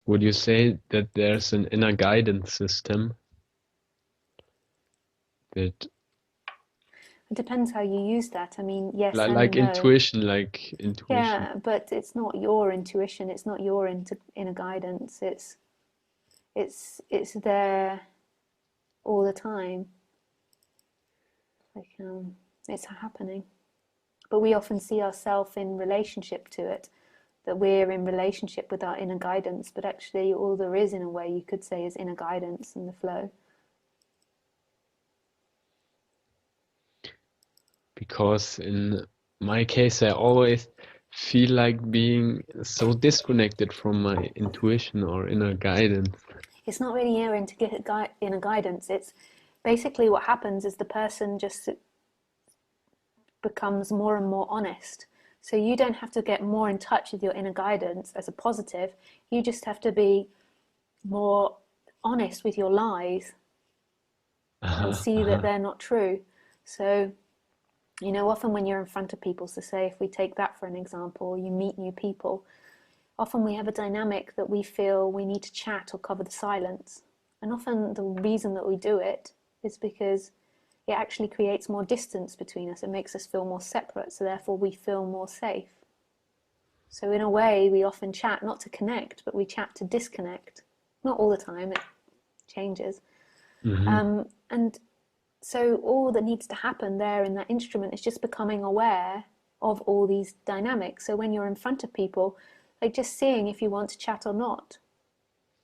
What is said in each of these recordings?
Would you say that there's an inner guidance system that, It depends how you use that. I mean, yes like and no. intuition, like intuition? Yeah, but it's not your intuition. It's not your inner guidance. It's there all the time. Like it's happening. But we often see ourselves in relationship to it, that we're in relationship with our inner guidance, but actually all there is, in a way, you could say, is inner guidance and the flow. Because in my case, I always feel like being so disconnected from my intuition or inner guidance. It's not really inner guidance. It's basically what happens is the person just becomes more and more honest. So you don't have to get more in touch with your inner guidance as a positive. You just have to be more honest with your lies and see that they're not true. So, often when you're in front of people, so say if we take that for an example, you meet new people, often we have a dynamic that we feel we need to chat or cover the silence. And often the reason that we do it is because it actually creates more distance between us. It makes us feel more separate, so therefore we feel more safe. So in a way, we often chat not to connect, but we chat to disconnect. Not all the time, it changes. Hmm. And so all that needs to happen there in that instrument is just becoming aware of all these dynamics. So when you're in front of people, like just seeing if you want to chat or not.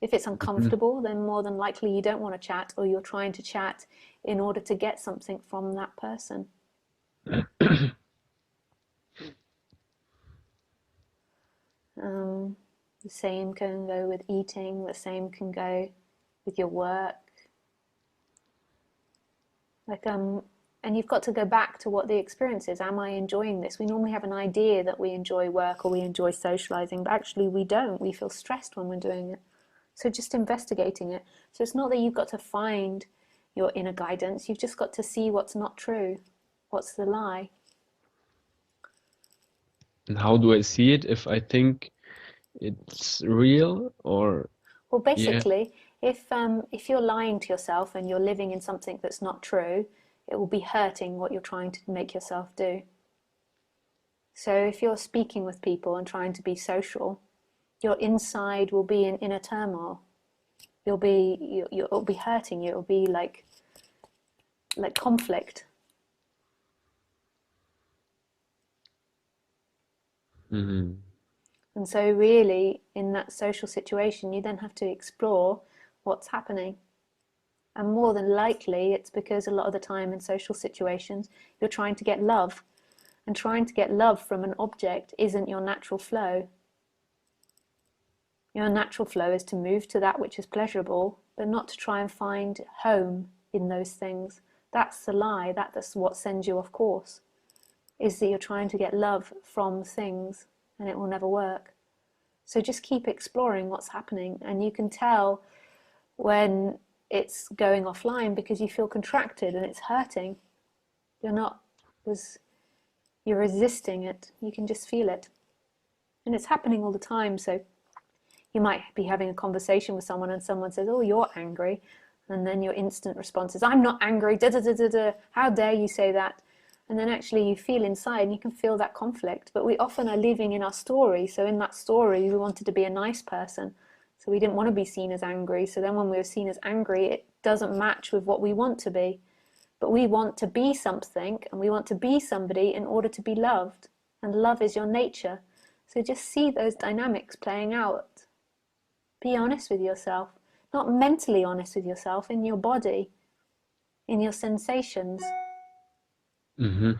If it's Hmm. uncomfortable, then more than likely you don't want to chat, or you're trying to chat in order to get something from that person. Um, the same can go with eating, the same can go with your work. Like, and you've got to go back to what the experience is. Am I enjoying this? We normally have an idea that we enjoy work or we enjoy socializing, but actually we don't. We feel stressed when we're doing it. So just investigating it. So it's not that you've got to find your inner guidance, you've just got to see what's not true, what's the lie. And how do I see it if I think it's real or Well, yeah? basically, if you're lying to yourself and you're living in something that's not true, it will be hurting what you're trying to make yourself do. So if you're speaking with people and trying to be social, your inside will be in inner turmoil. It'll be hurting you. It'll be like conflict. Hmm. And so really in that social situation, you then have to explore what's happening. And more than likely, it's because a lot of the time in social situations, you're trying to get love. And trying to get love from an object isn't your natural flow. Your natural flow is to move to that which is pleasurable, but not to try and find home in those things. That's the lie. That's what sends you off course, is that you're trying to get love from things, and it will never work. So just keep exploring what's happening, and you can tell when it's going offline because you feel contracted and it's hurting. You're not, was you're resisting it. You can just feel it, and it's happening all the time. So you might be having a conversation with someone and someone says, "Oh, you're angry," and then your instant response is, "I'm not angry. Da da da da da. How dare you say that?" And then actually you feel inside and you can feel that conflict. But we often are living in our story. So in that story, we wanted to be a nice person. So we didn't want to be seen as angry. So then when we were seen as angry, it doesn't match with what we want to be. But we want to be something and we want to be somebody in order to be loved. And love is your nature. So just see those dynamics playing out. Be honest with yourself. Not mentally honest with yourself, in your body, in your sensations. Hmm.